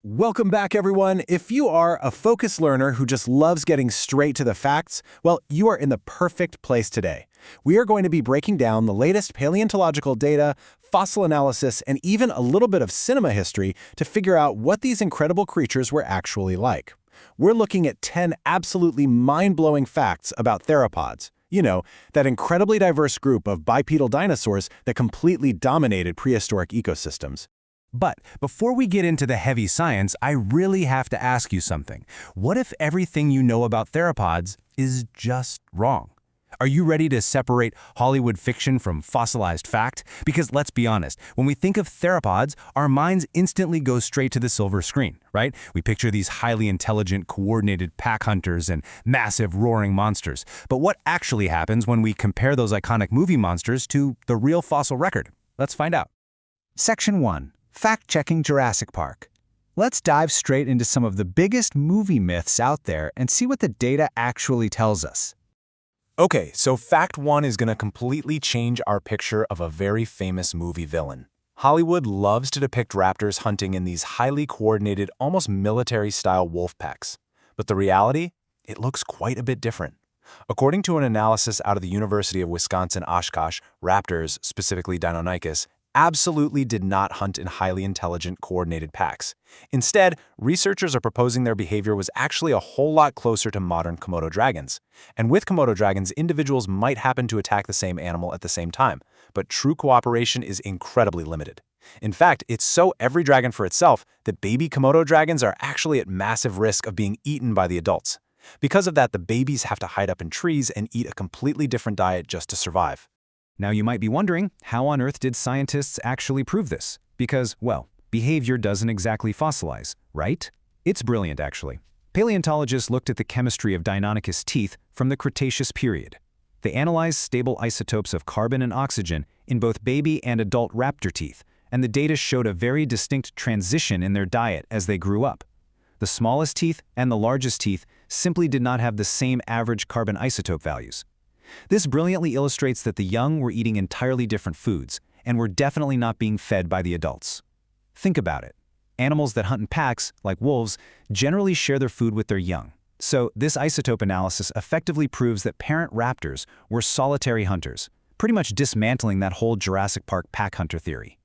Welcome back, everyone. If you are a focused learner who just loves getting straight to the facts, well, you are in the perfect place today. We are going to be breaking down the latest paleontological data, fossil analysis, and even a little bit of cinema history to figure out what these incredible creatures were actually like. We're looking at 10 absolutely mind-blowing facts about theropods. You know, that incredibly diverse group of bipedal dinosaurs that completely dominated prehistoric ecosystems. But before we get into the heavy science, I really have to ask you something. What if everything you know about theropods is just wrong? Are you ready to separate Hollywood fiction from fossilized fact? Because let's be honest, when we think of theropods, our minds instantly go straight to the silver screen, right? We picture these highly intelligent, coordinated pack hunters and massive roaring monsters. But what actually happens when we compare those iconic movie monsters to the real fossil record? Let's find out. Section 1. Fact-checking Jurassic Park. Let's dive straight into some of the biggest movie myths out there and see what the data actually tells us. Okay, so fact 1 is going to completely change our picture of a very famous movie villain. Hollywood loves to depict raptors hunting in these highly coordinated, almost military-style wolf packs. But the reality? It looks quite a bit different. According to an analysis out of the University of Wisconsin-Oshkosh, raptors, specifically Deinonychus, absolutely did not hunt in highly intelligent, coordinated packs. Instead, researchers are proposing their behavior was actually a whole lot closer to modern Komodo dragons. And with Komodo dragons, individuals might happen to attack the same animal at the same time, but true cooperation is incredibly limited. In fact, it's so every dragon for itself that baby Komodo dragons are actually at massive risk of being eaten by the adults. Because of that, the babies have to hide up in trees and eat a completely different diet just to survive. Now you might be wondering, how on earth did scientists actually prove this? Because, well, behavior doesn't exactly fossilize, right? It's brilliant, actually. Paleontologists looked at the chemistry of Deinonychus teeth from the Cretaceous period. They analyzed stable isotopes of carbon and oxygen in both baby and adult raptor teeth, and the data showed a very distinct transition in their diet as they grew up. The smallest teeth and the largest teeth simply did not have the same average carbon isotope values. This brilliantly illustrates that the young were eating entirely different foods and were definitely not being fed by the adults. Think about it. Animals that hunt in packs, like wolves, generally share their food with their young. So this isotope analysis effectively proves that parent raptors were solitary hunters, pretty much dismantling that whole Jurassic Park pack hunter theory.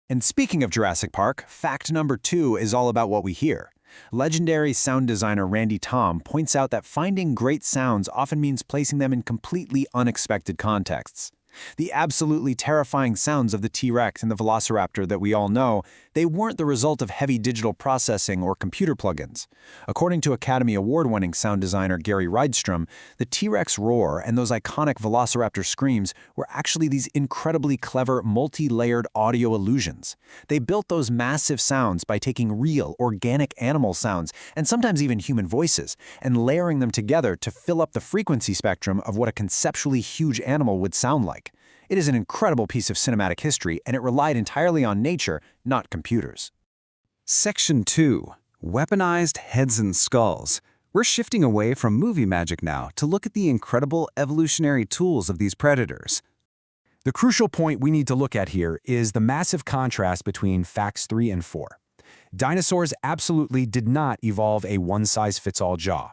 And speaking of Jurassic Park, fact number 2 is all about what we hear. Legendary sound designer Randy Thom points out that finding great sounds often means placing them in completely unexpected contexts. The absolutely terrifying sounds of the T-Rex and the Velociraptor that we all know, they weren't the result of heavy digital processing or computer plugins. According to Academy Award-winning sound designer Gary Rydstrom, the T-Rex roar and those iconic Velociraptor screams were actually these incredibly clever multi-layered audio illusions. They built those massive sounds by taking real, organic animal sounds, and sometimes even human voices, and layering them together to fill up the frequency spectrum of what a conceptually huge animal would sound like. It is an incredible piece of cinematic history, and it relied entirely on nature, not computers. Section 2. Weaponized heads and skulls. We're shifting away from movie magic now to look at the incredible evolutionary tools of these predators. The crucial point we need to look at here is the massive contrast between facts 3 and 4. Dinosaurs absolutely did not evolve a one-size-fits-all jaw.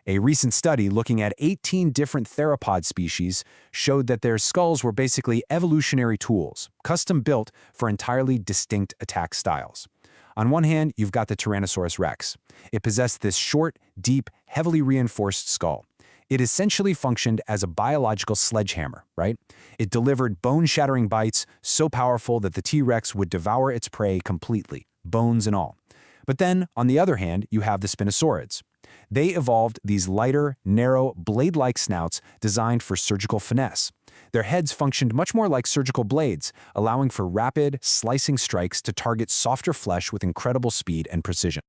A recent study looking at 18 different theropod species showed that their skulls were basically evolutionary tools, custom-built for entirely distinct attack styles. On one hand, you've got the Tyrannosaurus rex. It possessed this short, deep, heavily reinforced skull. It essentially functioned as a biological sledgehammer, right? It delivered bone-shattering bites so powerful that the T-Rex would devour its prey completely, bones and all. But then, on the other hand, you have the Spinosaurids. They evolved these lighter, narrow, blade-like snouts designed for surgical finesse. Their heads functioned much more like surgical blades, allowing for rapid, slicing strikes to target softer flesh with incredible speed and precision.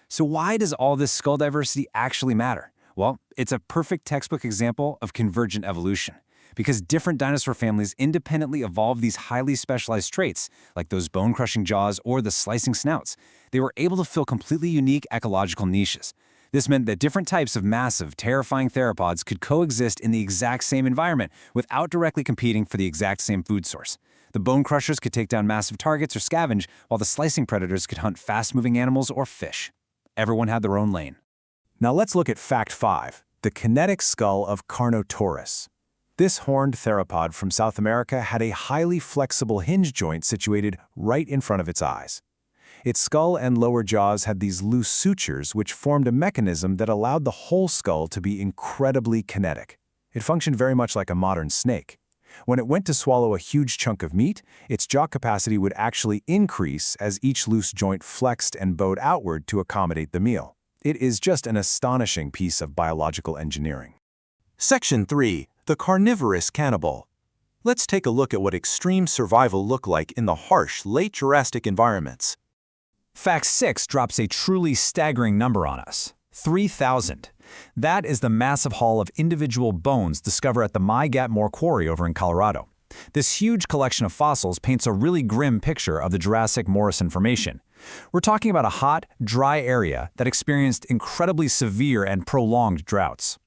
So why does all this skull diversity actually matter? Well, it's a perfect textbook example of convergent evolution. Because different dinosaur families independently evolved these highly specialized traits, like those bone-crushing jaws or the slicing snouts, they were able to fill completely unique ecological niches. This meant that different types of massive, terrifying theropods could coexist in the exact same environment without directly competing for the exact same food source. The bone crushers could take down massive targets or scavenge, while the slicing predators could hunt fast-moving animals or fish. Everyone had their own lane. Now let's look at Fact 5, the kinetic skull of Carnotaurus. This horned theropod from South America had a highly flexible hinge joint situated right in front of its eyes. Its skull and lower jaws had these loose sutures which formed a mechanism that allowed the whole skull to be incredibly kinetic. It functioned very much like a modern snake. When it went to swallow a huge chunk of meat, its jaw capacity would actually increase as each loose joint flexed and bowed outward to accommodate the meal. It is just an astonishing piece of biological engineering. Section 3. The carnivorous cannibal. Let's take a look at what extreme survival looked like in the harsh, late Jurassic environments. Fact 6 drops a truly staggering number on us. 3,000. That is the massive haul of individual bones discovered at the My Gap Moor Quarry over in Colorado. This huge collection of fossils paints a really grim picture of the Jurassic-Morrison Formation. We're talking about a hot, dry area that experienced incredibly severe and prolonged droughts.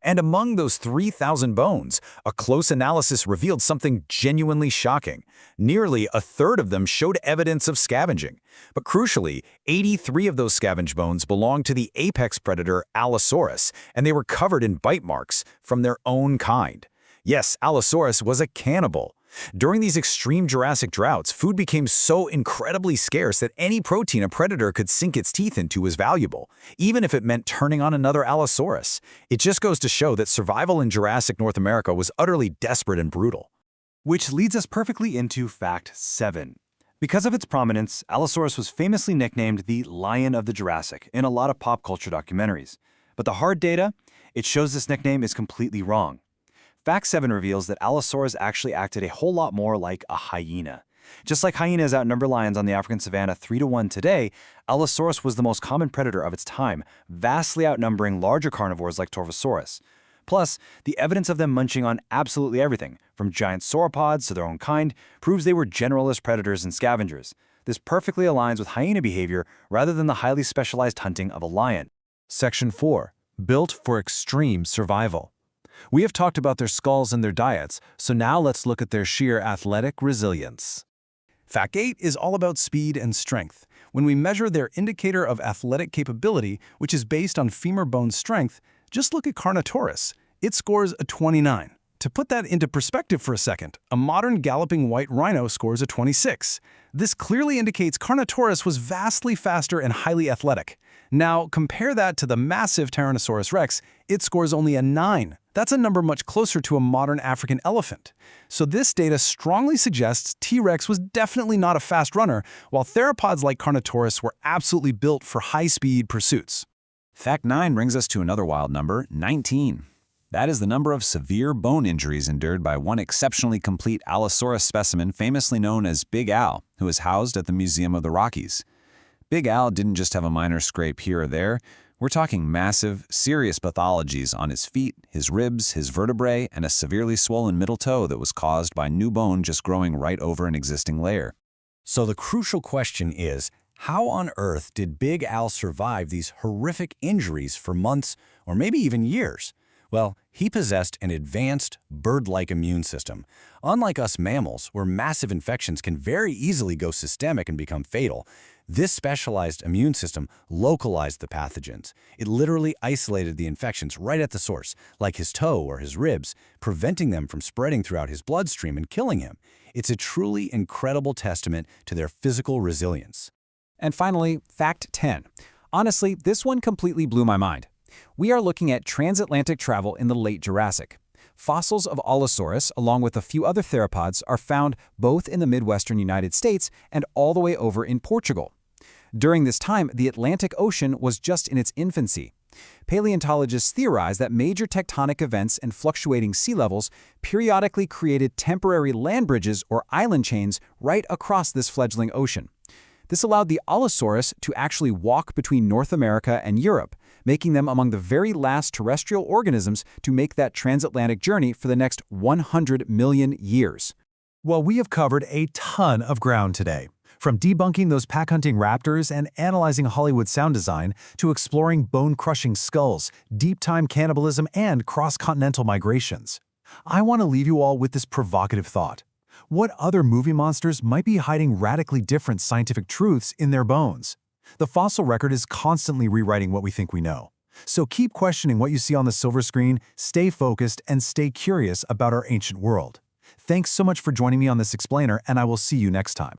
And among those 3,000 bones, a close analysis revealed something genuinely shocking. Nearly a third of them showed evidence of scavenging. But crucially, 83 of those scavenged bones belonged to the apex predator Allosaurus, and they were covered in bite marks from their own kind. Yes, Allosaurus was a cannibal. During these extreme Jurassic droughts, food became so incredibly scarce that any protein a predator could sink its teeth into was valuable, even if it meant turning on another Allosaurus. It just goes to show that survival in Jurassic North America was utterly desperate and brutal. Which leads us perfectly into Fact 7. Because of its prominence, Allosaurus was famously nicknamed the Lion of the Jurassic in a lot of pop culture documentaries. But the hard data, it shows this nickname is completely wrong. Fact 7 reveals that Allosaurus actually acted a whole lot more like a hyena. Just like hyenas outnumber lions on the African savanna 3-to-1 today, Allosaurus was the most common predator of its time, vastly outnumbering larger carnivores like Torvosaurus. Plus, the evidence of them munching on absolutely everything, from giant sauropods to their own kind, proves they were generalist predators and scavengers. This perfectly aligns with hyena behavior rather than the highly specialized hunting of a lion. Section 4. Built for extreme survival. We have talked about their skulls and their diets, so now let's look at their sheer athletic resilience. Fact 8 is all about speed and strength. When we measure their indicator of athletic capability, which is based on femur bone strength, just look at Carnotaurus. It scores a 29. To put that into perspective for a second, a modern galloping white rhino scores a 26. This clearly indicates Carnotaurus was vastly faster and highly athletic. Now, compare that to the massive Tyrannosaurus rex, it scores only a 9. That's a number much closer to a modern African elephant. So this data strongly suggests T-Rex was definitely not a fast runner, while theropods like Carnotaurus were absolutely built for high-speed pursuits. Fact 9 brings us to another wild number, 19. That is the number of severe bone injuries endured by one exceptionally complete Allosaurus specimen famously known as Big Al, who is housed at the Museum of the Rockies. Big Al didn't just have a minor scrape here or there. We're talking massive, serious pathologies on his feet, his ribs, his vertebrae, and a severely swollen middle toe that was caused by new bone just growing right over an existing layer. So the crucial question is, how on earth did Big Al survive these horrific injuries for months or maybe even years? Well, he possessed an advanced, bird-like immune system. Unlike us mammals, where massive infections can very easily go systemic and become fatal, this specialized immune system localized the pathogens. It literally isolated the infections right at the source, like his toe or his ribs, preventing them from spreading throughout his bloodstream and killing him. It's a truly incredible testament to their physical resilience. And finally, Fact 10. Honestly, this one completely blew my mind. We are looking at transatlantic travel in the late Jurassic. Fossils of Allosaurus, along with a few other theropods, are found both in the Midwestern United States and all the way over in Portugal. During this time, the Atlantic Ocean was just in its infancy. Paleontologists theorize that major tectonic events and fluctuating sea levels periodically created temporary land bridges or island chains right across this fledgling ocean. This allowed the Allosaurus to actually walk between North America and Europe, making them among the very last terrestrial organisms to make that transatlantic journey for the next 100 million years. Well, we have covered a ton of ground today. From debunking those pack-hunting raptors and analyzing Hollywood sound design to exploring bone-crushing skulls, deep-time cannibalism, and cross-continental migrations. I want to leave you all with this provocative thought. What other movie monsters might be hiding radically different scientific truths in their bones? The fossil record is constantly rewriting what we think we know. So keep questioning what you see on the silver screen, stay focused, and stay curious about our ancient world. Thanks so much for joining me on this explainer, and I will see you next time.